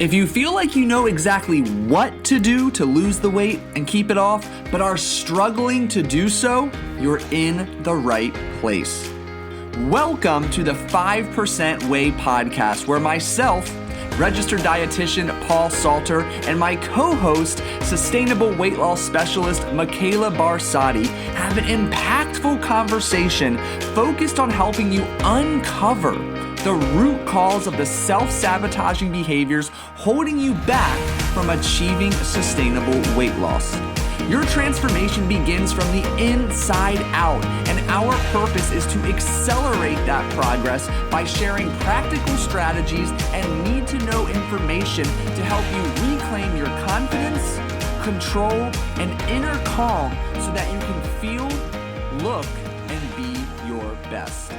If you feel like you know exactly what to do to lose the weight and keep it off, but are struggling to do so, you're in the right place. Welcome to the 5% Way podcast, where myself, registered dietitian Paul Salter, and my co-host, sustainable weight loss specialist Micheala Barsadi, have an impactful conversation focused on helping you uncover the root cause of the self-sabotaging behaviors holding you back from achieving sustainable weight loss. Your transformation begins from the inside out, and our purpose is to accelerate that progress by sharing practical strategies and need-to-know information to help you reclaim your confidence, control, and inner calm so that you can feel, look, and be your best.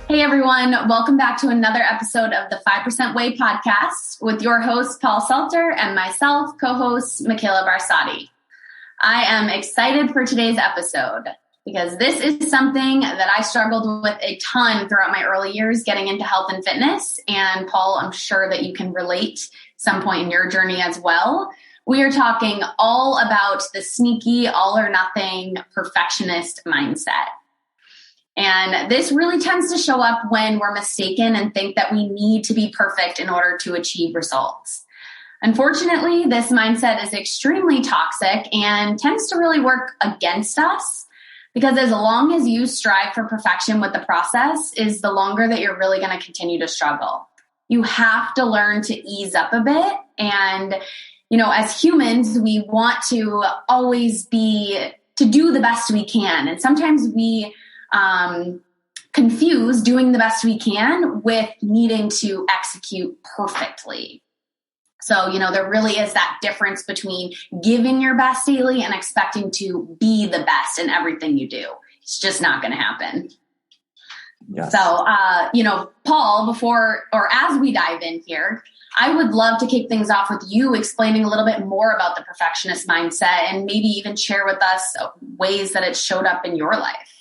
Hey everyone, welcome back to another episode of the 5% Way podcast with your host, Paul Salter, and myself, co-host, Micheala Barsadi. I am excited for today's episode because this is something that I struggled with a ton throughout my early years getting into health and fitness. And Paul, I'm sure that you can relate some point in your journey as well. We are talking all about the sneaky, all or nothing perfectionist mindset. And this really tends to show up when we're mistaken and think that we need to be perfect in order to achieve results. Unfortunately, this mindset is extremely toxic and tends to really work against us because as long as you strive for perfection with the process is the longer that you're really going to continue to struggle. You have to learn to ease up a bit. And, as humans, we want to always to do the best we can. And sometimes we confuse doing the best we can with needing to execute perfectly. So, there really is that difference between giving your best daily and expecting to be the best in everything you do. It's just not going to happen. Yes. So, Paul, as we dive in here, I would love to kick things off with you explaining a little bit more about the perfectionist mindset and maybe even share with us ways that it showed up in your life.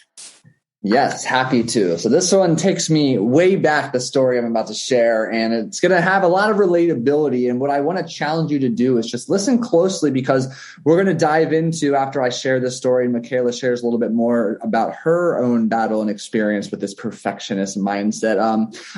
Yes, happy to. So this one takes me way back, the story I'm about to share, and it's going to have a lot of relatability. And what I want to challenge you to do is just listen closely because we're going to dive into, after I share this story, and Micheala shares a little bit more about her own battle and experience with this perfectionist mindset,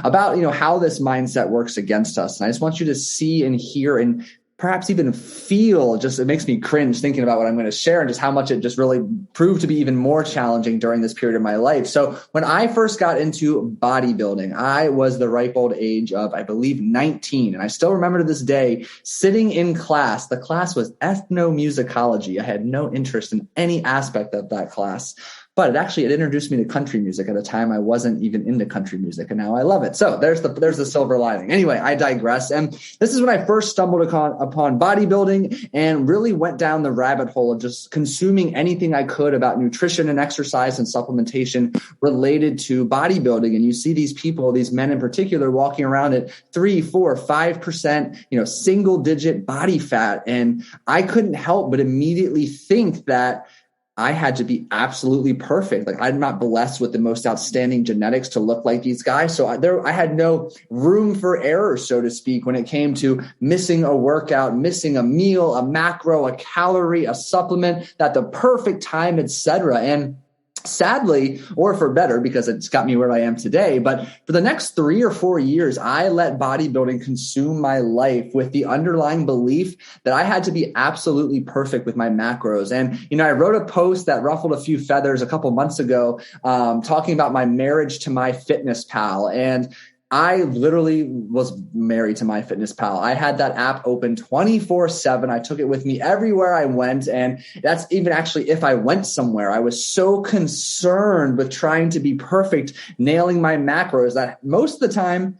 about, how this mindset works against us. And I just want you to see and hear and perhaps even feel, it makes me cringe thinking about what I'm going to share and just how much it just really proved to be even more challenging during this period of my life. So when I first got into bodybuilding, I was the ripe old age of, I believe, 19. And I still remember to this day, sitting in class. The class was ethnomusicology. I had no interest in any aspect of that class. But it introduced me to country music at a time I wasn't even into country music, and now I love it. So there's the silver lining. Anyway, I digress. And this is when I first stumbled upon bodybuilding and really went down the rabbit hole of just consuming anything I could about nutrition and exercise and supplementation related to bodybuilding. And you see these people, these men in particular, walking around at 3, 4, 5%, single digit body fat. And I couldn't help but immediately think that I had to be absolutely perfect. Like, I'm not blessed with the most outstanding genetics to look like these guys. So I had no room for error, so to speak, when it came to missing a workout, missing a meal, a macro, a calorie, a supplement, at the perfect time, etc. And sadly, or for better, because it's got me where I am today, but for the next 3 or 4 years, I let bodybuilding consume my life with the underlying belief that I had to be absolutely perfect with my macros. And, I wrote a post that ruffled a few feathers a couple months ago, talking about my marriage to MyFitnessPal. And I literally was married to MyFitnessPal. I had that app open 24/7. I took it with me everywhere I went. And that's even actually if I went somewhere. I was so concerned with trying to be perfect, nailing my macros, that most of the time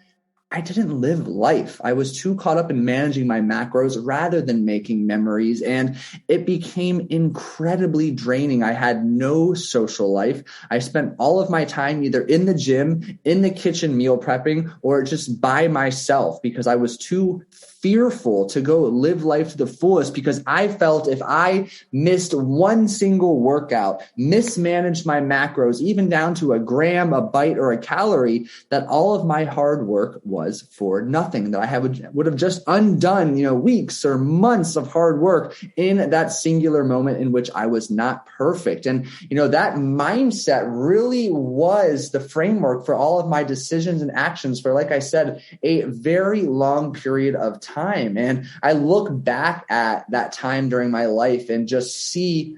I didn't live life. I was too caught up in managing my macros rather than making memories. And it became incredibly draining. I had no social life. I spent all of my time either in the gym, in the kitchen meal prepping, or just by myself because I was too fearful to go live life to the fullest because I felt if I missed one single workout, mismanaged my macros, even down to a gram, a bite, or a calorie, that all of my hard work was for nothing, that I would have just undone, weeks or months of hard work in that singular moment in which I was not perfect. And, that mindset really was the framework for all of my decisions and actions for, like I said, a very long period of time. And I look back at that time during my life and just see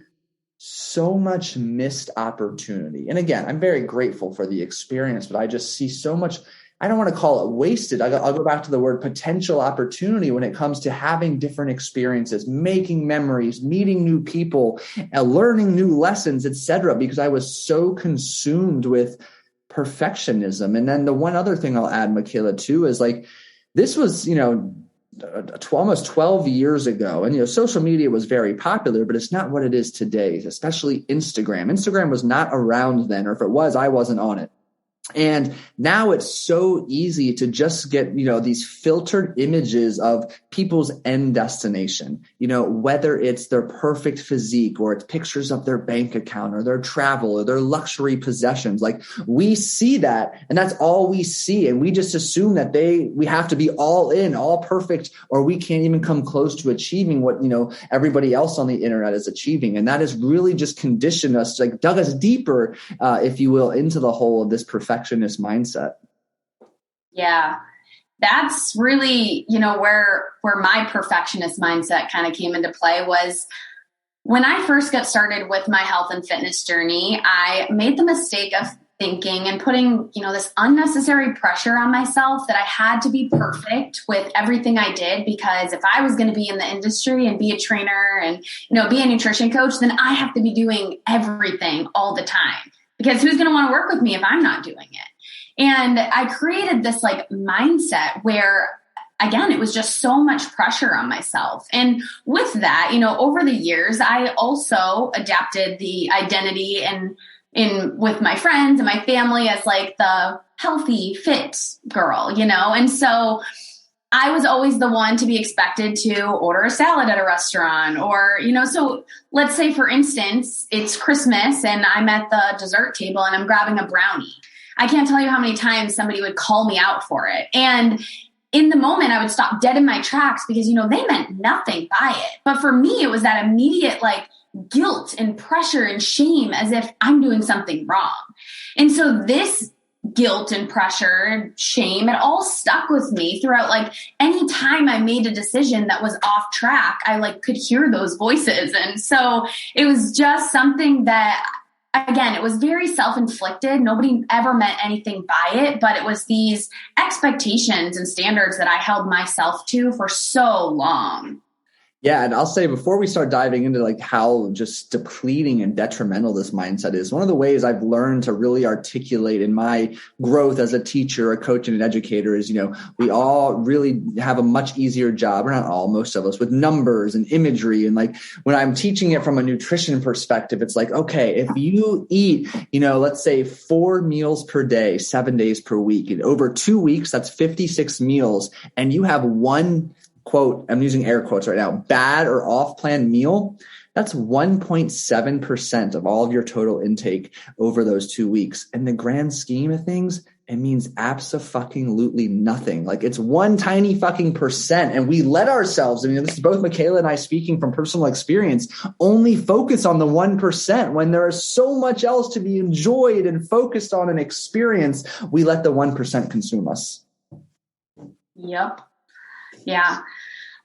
so much missed opportunity. And again, I'm very grateful for the experience, but I just see so much, I don't want to call it wasted. I'll go back to the word potential opportunity when it comes to having different experiences, making memories, meeting new people, learning new lessons, etc., because I was so consumed with perfectionism. And then the one other thing I'll add, Micheala, too, is like, this was, almost 12 years ago. And, social media was very popular, but it's not what it is today, especially Instagram. Instagram was not around then, or if it was, I wasn't on it. And now it's so easy to just get, these filtered images of people's end destination, whether it's their perfect physique or it's pictures of their bank account or their travel or their luxury possessions. Like we see that and that's all we see. And we just assume that we have to be all in, all perfect, or we can't even come close to achieving what, everybody else on the internet is achieving. And that has really just conditioned us, like dug us deeper, if you will, into the hole of this perfectionist mindset. Yeah. That's really, where my perfectionist mindset kind of came into play was when I first got started with my health and fitness journey. I made the mistake of thinking and putting, this unnecessary pressure on myself that I had to be perfect with everything I did, because if I was going to be in the industry and be a trainer and, be a nutrition coach, then I have to be doing everything all the time, because who's going to want to work with me if I'm not doing it? And I created this mindset where, again, it was just so much pressure on myself. And with that, over the years, I also adapted the identity in with my friends and my family as the healthy, fit girl, and so I was always the one to be expected to order a salad at a restaurant or, so let's say, for instance, it's Christmas and I'm at the dessert table and I'm grabbing a brownie. I can't tell you how many times somebody would call me out for it. And in the moment, I would stop dead in my tracks because, they meant nothing by it. But for me, it was that immediate guilt and pressure and shame as if I'm doing something wrong. And so this guilt and pressure and shame, it all stuck with me throughout. Any time I made a decision that was off track, I could hear those voices. And so it was just something that, again, it was very self-inflicted. Nobody ever meant anything by it, but it was these expectations and standards that I held myself to for so long. Yeah. And I'll say, before we start diving into how just depleting and detrimental this mindset is, one of the ways I've learned to really articulate in my growth as a teacher, a coach, and an educator is, we all really have a much easier job, or not all, most of us, with numbers and imagery. And when I'm teaching it from a nutrition perspective, it's okay, if you eat, let's say 4 meals per day, 7 days per week, and over 2 weeks, that's 56 meals. And you have one, quote, I'm using air quotes right now, bad or off-plan meal, that's 1.7% of all of your total intake over those 2 weeks. In the grand scheme of things, it means abso-fucking-lutely nothing. It's one tiny fucking percent. And we let ourselves, this is both Micheala and I speaking from personal experience, only focus on the 1% when there is so much else to be enjoyed and focused on and experienced. We let the 1% consume us. Yep. Yeah.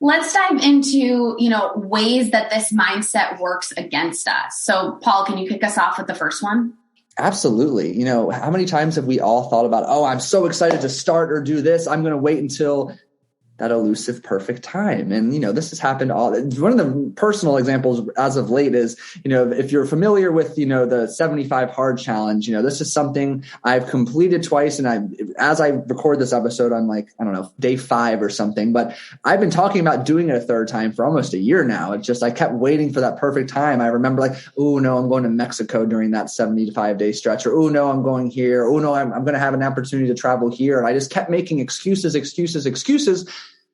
Let's dive into, ways that this mindset works against us. So, Paul, can you kick us off with the first one? Absolutely. How many times have we all thought about, oh, I'm so excited to start or do this, I'm going to wait until that elusive perfect time. And, this has happened one of the personal examples as of late is, if you're familiar with, the 75 hard challenge, this is something I've completed twice. And as I record this episode on day 5 or something, but I've been talking about doing it a third time for almost a year now. It's just, I kept waiting for that perfect time. I remember oh no, I'm going to Mexico during that 75-day stretch, or, oh no, I'm going here. Oh no, I'm going to have an opportunity to travel here. And I just kept making excuses,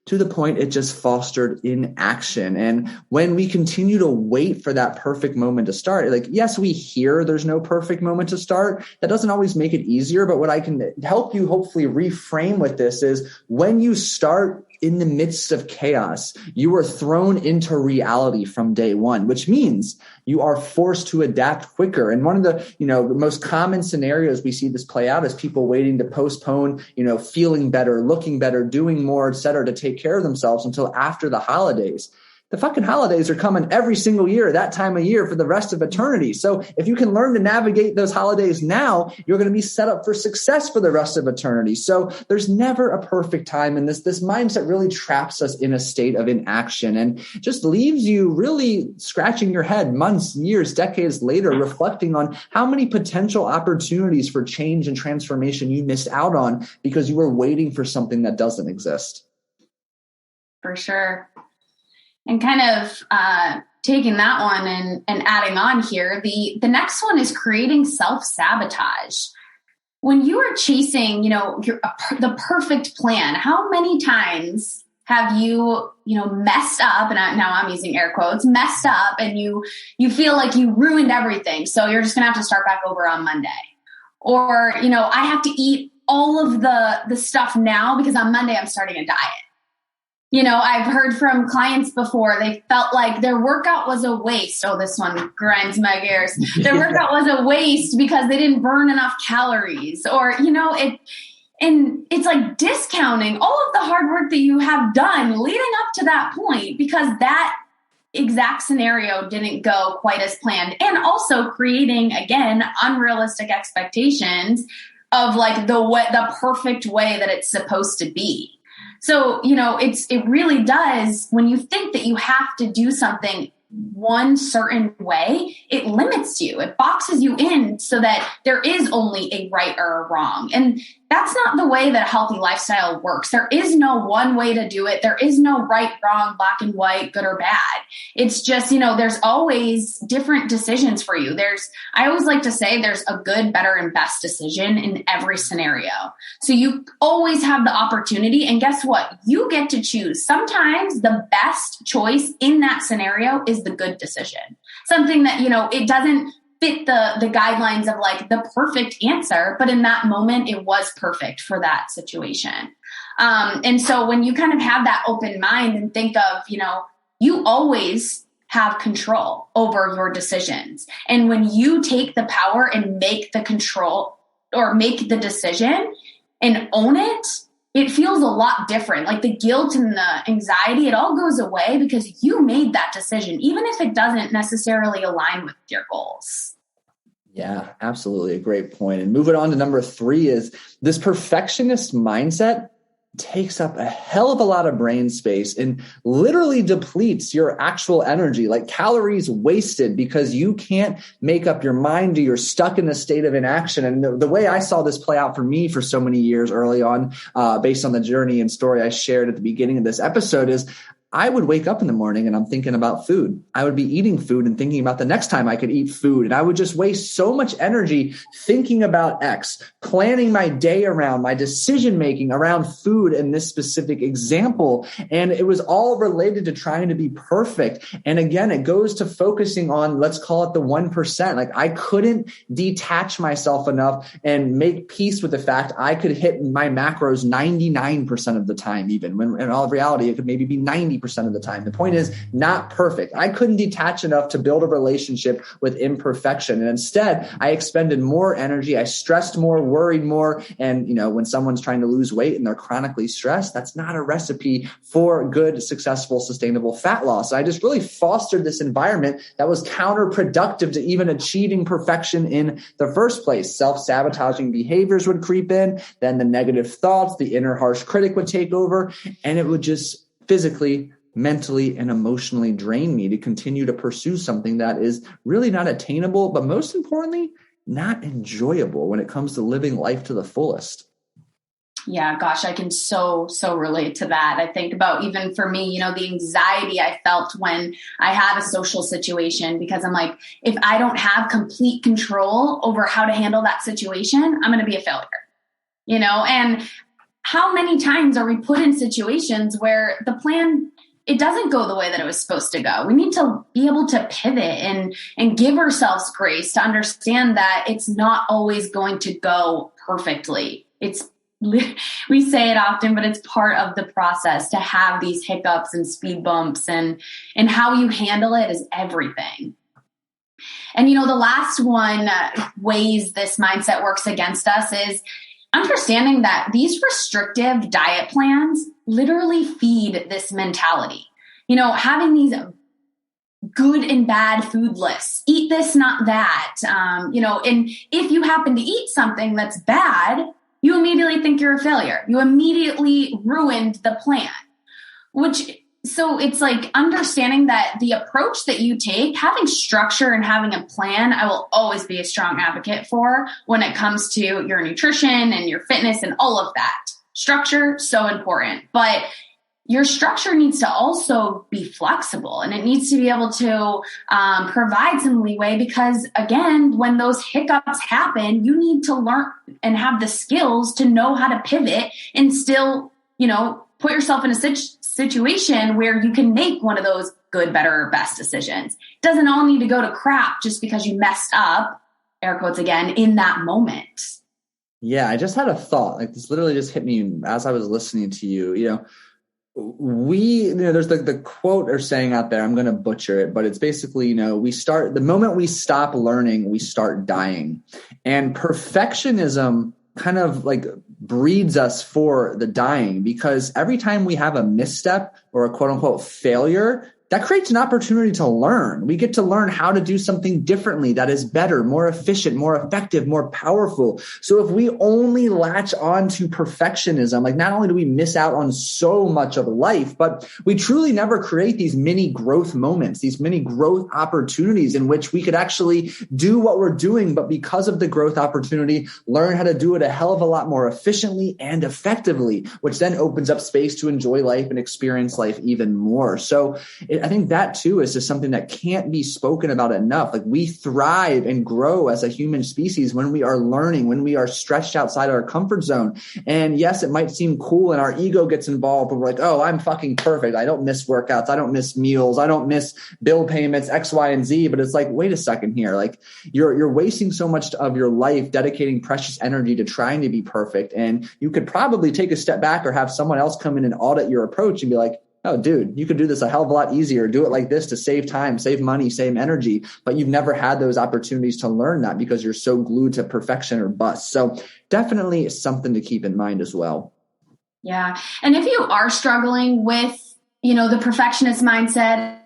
to the point it just fostered inaction. And when we continue to wait for that perfect moment to start, yes, we hear there's no perfect moment to start. That doesn't always make it easier. But what I can help you hopefully reframe with this is, when you start in the midst of chaos, you are thrown into reality from day one, which means you are forced to adapt quicker. And one of the, most common scenarios we see this play out is people waiting to postpone, feeling better, looking better, doing more, et cetera, to take care of themselves until after the holidays. The fucking holidays are coming every single year, that time of year, for the rest of eternity. So if you can learn to navigate those holidays now, you're going to be set up for success for the rest of eternity. So there's never a perfect time. And this mindset really traps us in a state of inaction and just leaves you really scratching your head months, years, decades later, reflecting on how many potential opportunities for change and transformation you missed out on because you were waiting for something that doesn't exist. For sure. And kind of taking that one and adding on here, the next one is creating self-sabotage. When you are chasing, the perfect plan, how many times have you, messed up, and now I'm using air quotes, messed up, and you feel like you ruined everything. So you're just going to have to start back over on Monday. Or, I have to eat all of the stuff now because on Monday I'm starting a diet. I've heard from clients before, they felt like their workout was a waste. Oh, this one grinds my gears. Their workout was a waste because they didn't burn enough calories, or, and it's like discounting all of the hard work that you have done leading up to that point because that exact scenario didn't go quite as planned. And also creating, again, unrealistic expectations of the perfect way that it's supposed to be. So, it really does, when you think that you have to do something one certain way, it limits you. It boxes you in so that there is only a right or a wrong. And that's not the way that a healthy lifestyle works. There is no one way to do it. There is no right, wrong, black and white, good or bad. It's just, there's always different decisions for you. I always like to say there's a good, better, and best decision in every scenario. So you always have the opportunity, and guess what? You get to choose. Sometimes the best choice in that scenario is the good decision. Something that, it doesn't fit the guidelines of the perfect answer, but in that moment, it was perfect for that situation. And so when you kind of have that open mind and think of, you always have control over your decisions. And when you take the power and make the control or make the decision and own it, it feels a lot different. Like the guilt and the anxiety, it all goes away because you made that decision, even if it doesn't necessarily align with your goals. Yeah, absolutely. A great point. And moving on to number 3 is this perfectionist mindset takes up a hell of a lot of brain space and literally depletes your actual energy, like calories wasted because you can't make up your mind or you're stuck in a state of inaction. And the way I saw this play out for me for so many years early on, based on the journey and story I shared at the beginning of this episode, is I would wake up in the morning and I'm thinking about food. I would be eating food and thinking about the next time I could eat food. And I would just waste so much energy thinking about X, planning my day around, my decision-making around food in this specific example. And it was all related to trying to be perfect. And again, it goes to focusing on, let's call it the 1%. Like I couldn't detach myself enough and make peace with the fact I could hit my macros 99% of the time, even when in all reality, it could maybe be 90%. 90% of the time. The point is not perfect. I couldn't detach enough to build a relationship with imperfection. And instead, I expended more energy. I stressed more, worried more. And, when someone's trying to lose weight and they're chronically stressed, that's not a recipe for good, successful, sustainable fat loss. I just really fostered this environment that was counterproductive to even achieving perfection in the first place. Self-sabotaging behaviors would creep in, then the negative thoughts, the inner harsh critic would take over, and it would just physically, mentally, and emotionally drain me to continue to pursue something that is really not attainable, but most importantly, not enjoyable when it comes to living life to the fullest. Yeah, gosh, I can so relate to that. I think about, even for me, the anxiety I felt when I had a social situation, because I'm like, if I don't have complete control over how to handle that situation, I'm going to be a failure, and how many times are we put in situations where the plan, it doesn't go the way that it was supposed to go? We need to be able to pivot and give ourselves grace to understand that it's not always going to go perfectly. We say it often, but it's part of the process to have these hiccups and speed bumps, and how you handle it is everything. And, the last one, ways this mindset works against us is understanding that these restrictive diet plans literally feed this mentality. Having these good and bad food lists, eat this, not that, and if you happen to eat something that's bad, you immediately think you're a failure. You immediately ruined the plan, so it's like understanding that the approach that you take, having structure and having a plan, I will always be a strong advocate for when it comes to your nutrition and your fitness and all of that. Structure, so important. But your structure needs to also be flexible, and it needs to be able to provide some leeway, because again, when those hiccups happen, you need to learn and have the skills to know how to pivot and still, put yourself in a situation where you can make one of those good, better, or best decisions. It doesn't all need to go to crap just because you messed up, air quotes again, in that moment. Yeah, I just had a thought. Like, this literally just hit me as I was listening to you. There's the quote or saying out there, I'm going to butcher it, but it's basically, the moment we stop learning, we start dying. And perfectionism kind of like breeds us for the dying, because every time we have a misstep or a quote unquote failure, that creates an opportunity to learn. We get to learn how to do something differently that is better, more efficient, more effective, more powerful. So if we only latch on to perfectionism, like, not only do we miss out on so much of life, but we truly never create these mini growth moments, these mini growth opportunities in which we could actually do what we're doing, but because of the growth opportunity, learn how to do it a hell of a lot more efficiently and effectively, which then opens up space to enjoy life and experience life even more. So I think that too is just something that can't be spoken about enough. Like, we thrive and grow as a human species when we are learning, when we are stretched outside our comfort zone. And yes, it might seem cool and our ego gets involved, but we're like, oh, I'm fucking perfect. I don't miss workouts. I don't miss meals. I don't miss bill payments, X, Y, and Z. But it's like, wait a second here. Like, you're wasting so much of your life dedicating precious energy to trying to be perfect. And you could probably take a step back or have someone else come in and audit your approach and be like, oh, dude, you could do this a hell of a lot easier. Do it like this to save time, save money, save energy. But you've never had those opportunities to learn that because you're so glued to perfection or bust. So definitely something to keep in mind as well. Yeah. And if you are struggling with, the perfectionist mindset,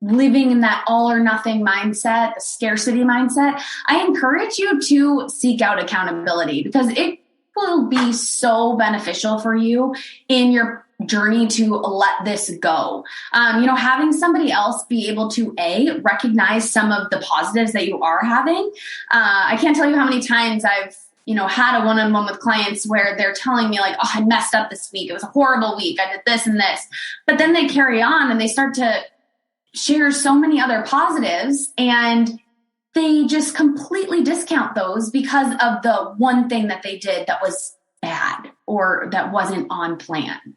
living in that all or nothing mindset, the scarcity mindset, I encourage you to seek out accountability, because it will be so beneficial for you in your journey to let this go. Having somebody else be able to recognize some of the positives that you are having. I can't tell you how many times I've had a one-on-one with clients where they're telling me like, oh, I messed up this week. It was a horrible week. I did this and this, but then they carry on and they start to share so many other positives, and they just completely discount those because of the one thing that they did that was bad or that wasn't on plan.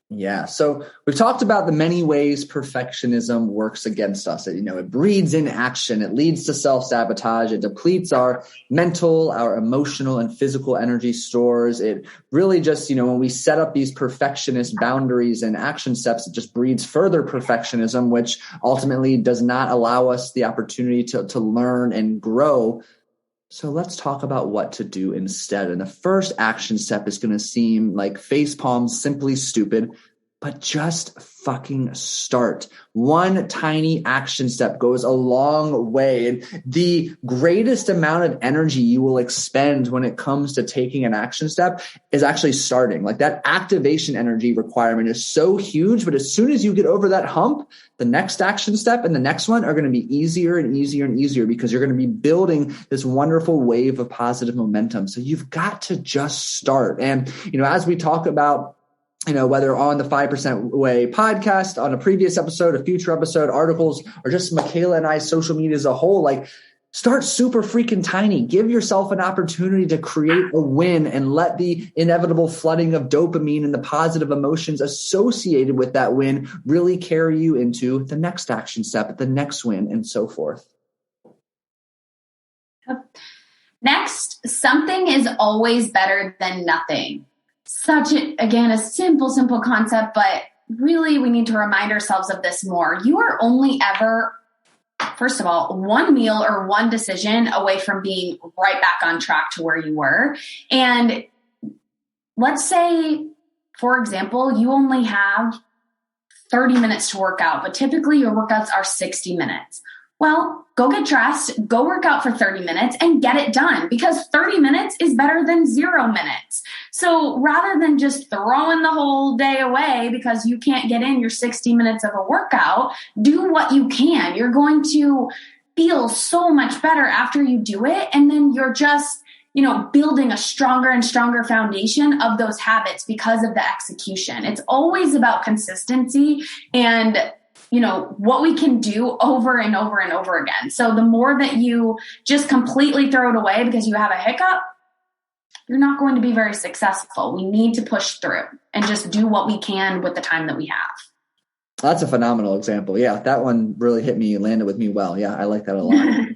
Yeah. So we've talked about the many ways perfectionism works against us. It breeds inaction. It leads to self-sabotage. It depletes our mental, our emotional and physical energy stores. It really just, when we set up these perfectionist boundaries and action steps, it just breeds further perfectionism, which ultimately does not allow us the opportunity to learn and grow. So let's talk about what to do instead. And the first action step is going to seem like facepalm, simply stupid, but just fucking start. One tiny action step goes a long way. And the greatest amount of energy you will expend when it comes to taking an action step is actually starting. Like that activation energy requirement is so huge, but as soon as you get over that hump, the next action step and the next one are going to be easier and easier and easier because you're going to be building this wonderful wave of positive momentum. So you've got to just start. And, as we talk about, whether on the 5% Way podcast, on a previous episode, a future episode, articles, or just Micheala and I's social media as a whole, like start super freaking tiny. Give yourself an opportunity to create a win and let the inevitable flooding of dopamine and the positive emotions associated with that win really carry you into the next action step, the next win, and so forth. Next, something is always better than nothing. A simple concept, but really we need to remind ourselves of this more. You are only ever, first of all, one meal or one decision away from being right back on track to where you were. And let's say, for example, you only have 30 minutes to work out, but typically your workouts are 60 minutes. Well, go get dressed, go work out for 30 minutes and get it done because 30 minutes is better than 0 minutes. So rather than just throwing the whole day away because you can't get in your 60 minutes of a workout, do what you can. You're going to feel so much better after you do it. And then you're just, building a stronger and stronger foundation of those habits because of the execution. It's always about consistency and what we can do over and over and over again. So the more that you just completely throw it away because you have a hiccup, you're not going to be very successful. We need to push through and just do what we can with the time that we have. That's a phenomenal example. Yeah, that one really landed with me well. Yeah, I like that a lot.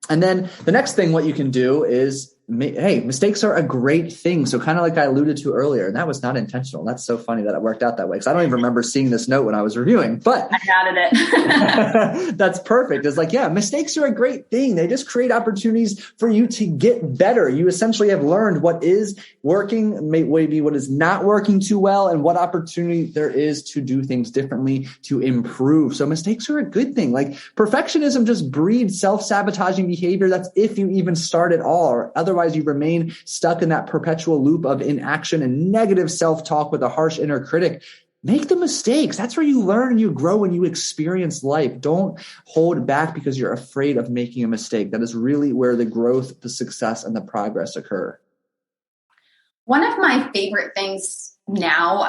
And then the next thing, what you can do is, mistakes are a great thing. So kind of like I alluded to earlier, and that was not intentional. That's so funny that it worked out that way because I don't even remember seeing this note when I was reviewing, but I added it. That's perfect. It's like, mistakes are a great thing. They just create opportunities for you to get better. You essentially have learned what is working, maybe what is not working too well, and what opportunity there is to do things differently to improve. So mistakes are a good thing. Like perfectionism just breeds self-sabotaging behavior. That's if you even start at all, or otherwise you remain stuck in that perpetual loop of inaction and negative self-talk with a harsh inner critic. Make the mistakes. That's where you learn and you grow and you experience life. Don't hold back because you're afraid of making a mistake. That is really where the growth, the success, and the progress occur. One of my favorite things now,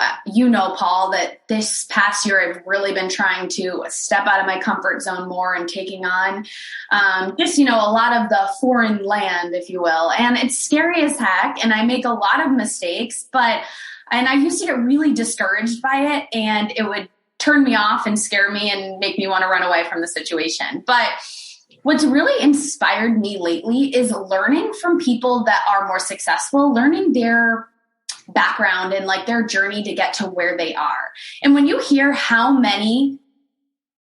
Paul, that this past year I've really been trying to step out of my comfort zone more and taking on a lot of the foreign land, if you will. And it's scary as heck. And I make a lot of mistakes, and I used to get really discouraged by it, and it would turn me off and scare me and make me want to run away from the situation. But what's really inspired me lately is learning from people that are more successful, learning their background and like their journey to get to where they are. And when you hear how many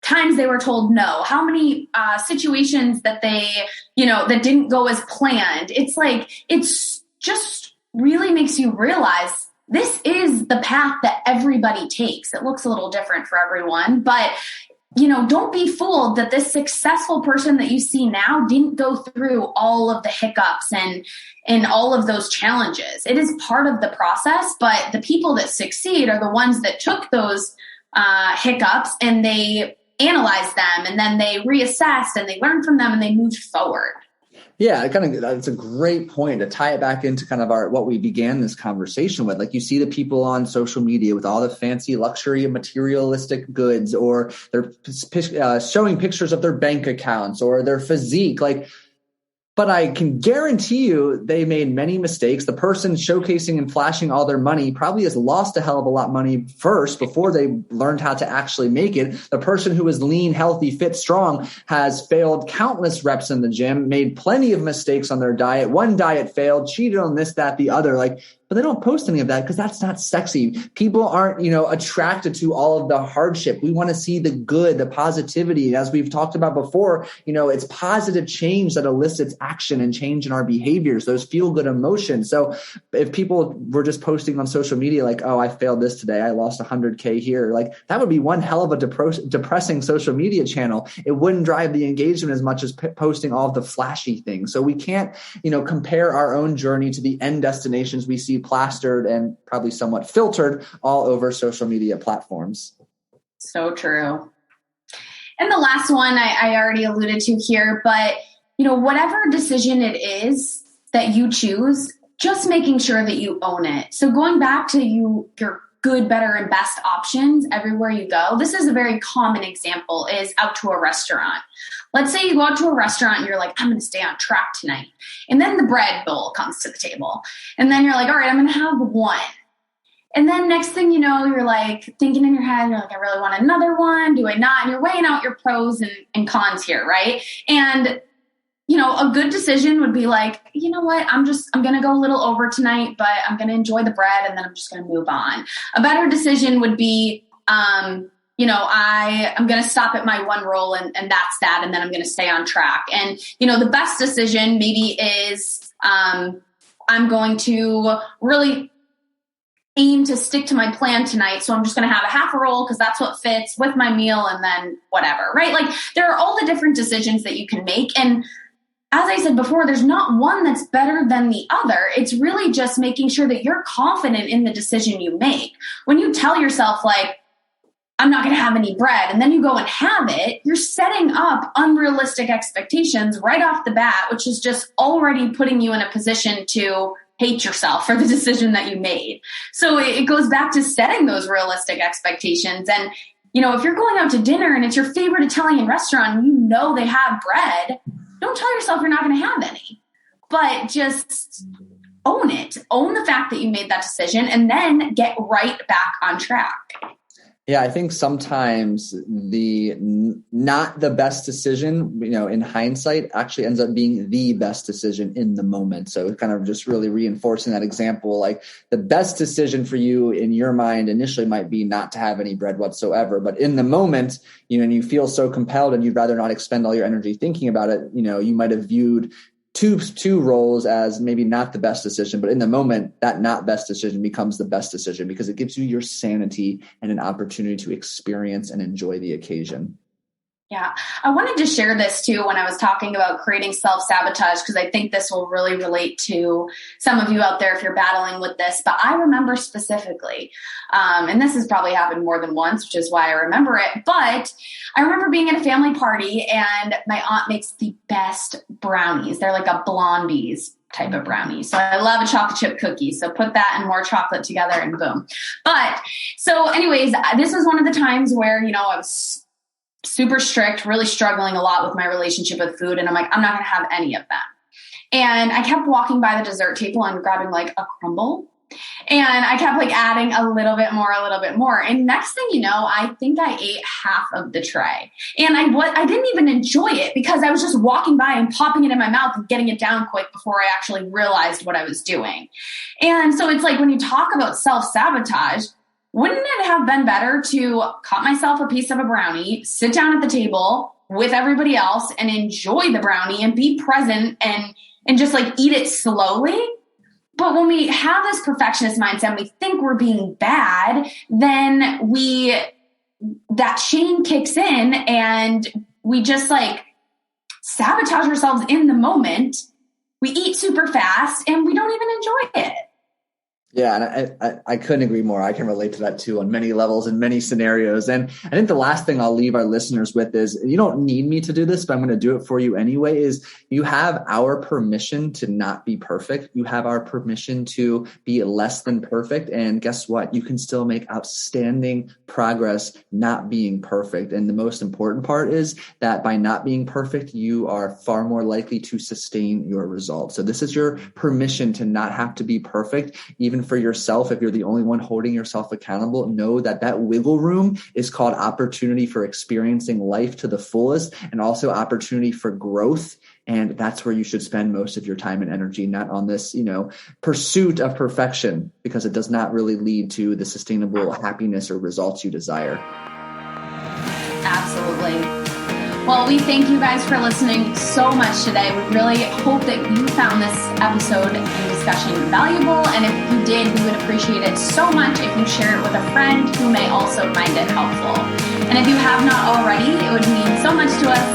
times they were told no, how many situations that they, that didn't go as planned, it's just really makes you realize this is the path that everybody takes. It looks a little different for everyone, but don't be fooled that this successful person that you see now didn't go through all of the hiccups and all of those challenges. It is part of the process, but the people that succeed are the ones that took those hiccups and they analyzed them and then they reassessed and they learned from them and they moved forward. Yeah, it's a great point to tie it back into kind of what we began this conversation with. Like you see the people on social media with all the fancy luxury and materialistic goods, or they're showing pictures of their bank accounts or their physique. Like But I can guarantee you they made many mistakes. The person showcasing and flashing all their money probably has lost a hell of a lot of money first before they learned how to actually make it. The person who is lean, healthy, fit, strong has failed countless reps in the gym, made plenty of mistakes on their diet. One diet failed, cheated on this, that, the other. But they don't post any of that because that's not sexy. People aren't, attracted to all of the hardship. We want to see the good, the positivity. As we've talked about before, it's positive change that elicits action and change in our behaviors, those feel good emotions. So if people were just posting on social media like, oh, I failed this today, I lost 100K here, that would be one hell of a depressing social media channel. It wouldn't drive the engagement as much as posting all of the flashy things. So we can't, compare our own journey to the end destinations we see plastered and probably somewhat filtered all over social media platforms. So true. And the last one I already alluded to here, but whatever decision it is that you choose, just making sure that you own it. So going back to your good, better, and best options everywhere you go. This is a very common example is out to a restaurant. Let's say you go out to a restaurant and you're like, I'm going to stay on track tonight. And then the bread bowl comes to the table. And then you're like, all right, I'm going to have one. And then next thing you know, you're like thinking in your head, you're like, I really want another one. Do I not? And you're weighing out your pros and cons here, right? And a good decision would be like, you know what, I'm going to go a little over tonight, but I'm going to enjoy the bread and then I'm just going to move on. A better decision would be, I'm going to stop at my one roll and that's that. And then I'm going to stay on track. And, the best decision maybe is, I'm going to really aim to stick to my plan tonight. So I'm just going to have a half a roll because that's what fits with my meal and then whatever, right? There are all the different decisions that you can make. And as I said before, there's not one that's better than the other. It's really just making sure that you're confident in the decision you make. When you tell yourself I'm not going to have any bread, and then you go and have it, you're setting up unrealistic expectations right off the bat, which is just already putting you in a position to hate yourself for the decision that you made. So it goes back to setting those realistic expectations. And, if you're going out to dinner and it's your favorite Italian restaurant and they have bread, don't tell yourself you're not going to have any, but just own it. Own the fact that you made that decision and then get right back on track. Yeah, I think sometimes the not the best decision, in hindsight actually ends up being the best decision in the moment. So kind of just really reinforcing that example, the best decision for you in your mind initially might be not to have any bread whatsoever. But in the moment, and you feel so compelled and you'd rather not expend all your energy thinking about it, you might have viewed two roles as maybe not the best decision, but in the moment, that not best decision becomes the best decision because it gives you your sanity and an opportunity to experience and enjoy the occasion. Yeah. I wanted to share this too when I was talking about creating self-sabotage, because I think this will really relate to some of you out there if you're battling with this. But I remember specifically, and this has probably happened more than once, which is why I remember it. But I remember being at a family party and my aunt makes the best brownies. They're like a Blondies type of brownie. So I love a chocolate chip cookie. So put that and more chocolate together and boom. But so anyways, this was one of the times where, I was super strict, really struggling a lot with my relationship with food. And I'm like, I'm not going to have any of them. And I kept walking by the dessert table and grabbing a crumble. And I kept adding a little bit more. And next thing you know, I think I ate half of the tray. And I didn't even enjoy it because I was just walking by and popping it in my mouth and getting it down quick before I actually realized what I was doing. And so it's when you talk about self-sabotage, wouldn't it have been better to cut myself a piece of a brownie, sit down at the table with everybody else and enjoy the brownie and be present and just eat it slowly? But when we have this perfectionist mindset and we think we're being bad, then that chain kicks in and we just sabotage ourselves in the moment. We eat super fast and we don't even enjoy it. Yeah, and I couldn't agree more. I can relate to that too on many levels and many scenarios. And I think the last thing I'll leave our listeners with is, you don't need me to do this, but I'm going to do it for you anyway, is you have our permission to not be perfect. You have our permission to be less than perfect. And guess what? You can still make outstanding progress not being perfect. And the most important part is that by not being perfect, you are far more likely to sustain your results. So this is your permission to not have to be perfect, even for yourself. If you're the only one holding yourself accountable, know that that wiggle room is called opportunity for experiencing life to the fullest, and also opportunity for growth. And that's where you should spend most of your time and energy, not on this, pursuit of perfection, because it does not really lead to the sustainable happiness or results you desire. Absolutely. Well, we thank you guys for listening so much today. We really hope that you found this episode and discussion valuable. And if you did, we would appreciate it so much if you share it with a friend who may also find it helpful. And if you have not already, it would mean so much to us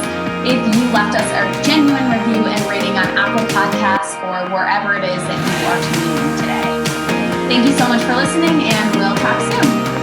if you left us a genuine review and rating on Apple Podcasts or wherever it is that you are tuning in today. Thank you so much for listening, and we'll talk soon.